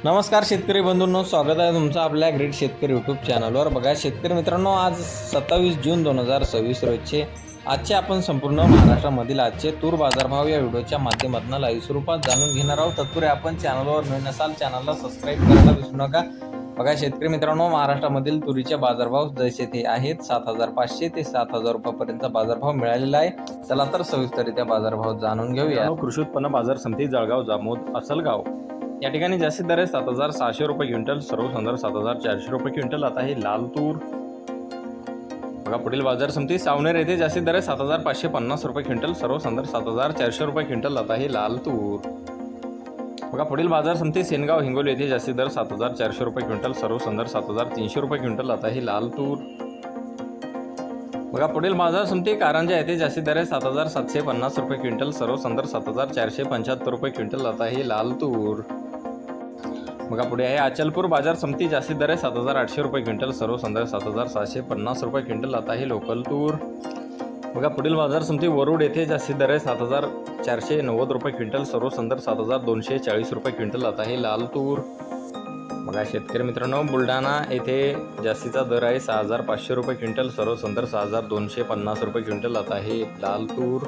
नमस्कार शेतकरी बंधूंनो, स्वागत आहे तुमचं आपल्या ग्रेट शेतकरी यूट्यूब चॅनलवर। बघा शेतकरी मित्रांनो, आज 27 जून 2026 रोजचे आजचे आपण संपूर्ण महाराष्ट्रामधील आजचे तूर बाजारभाव या व्हिडिओच्या माध्यमातून लाईव्ह स्वरूपात जाणून घेणार आहोत। तत्पूर्वी आपण चॅनलवर नवीन असाल चॅनलला सबस्क्राईब करायला विसरू नका। बघा शेतकरी मित्रांनो, महाराष्ट्रामधील तुरीचे बाजारभाव जसे ते आहेत 7,500 ते 7,000 रुपयापर्यंत बाजारभाव मिळालेला आहे। चला तर सविस्तररित्या बाजारभाव जाणून घेऊया। कृषी उत्पन्न बाजार समिती जळगाव जामोद असलगाव या ठिकाणी जास्तीत दर 7,600 रुपये क्विंटल, सर्वसाधारण 7,400 रुपये क्विंटल। आता ही लाल तूर। बघा पुढील बाजार समिती सावनेर येथे जास्तीत दर 7,550 रुपये क्विंटल, सर्वसाधारण 7,400 रुपये क्विंटल। आता ही लाल तूर। बघा पुढील बाजार समिती सेनगाव हिंगोली येथे जास्तीत दर 7,400 रुपये क्विंटल, सर्वसाधारण 7,300 रुपये क्विंटल। आता ही लाल तूर। बघा पुढील बाजार समिती कारंजा येथे जास्तीत दर 7,750 रुपये क्विंटल, सर्वसाधारण 7,475 रुपये क्विंटल। आता ही लाल तूर। बघा पुढे आहे अचलपूर बाजार समिती जास्तीत दर 7,800 रुपये क्विंटल, सर्वसाधारण 7,750 रुपये क्विंटल। आता ही लोकल तूर। बघा पुढील बाजार समिती वरुड येथे जास्तीत दर 7,490 रुपये क्विंटल, सर्वसाधारण 7,240 रुपये क्विंटल। आता ही लाल तूर। बघा शेतकरी मित्रांनो, बुलढाणा येथे जास्तीचा दर आहे 6,500 रुपये क्विंटल, सर्वसाधारण 6,250 रुपये क्विंटल। आता ही लाल तूर।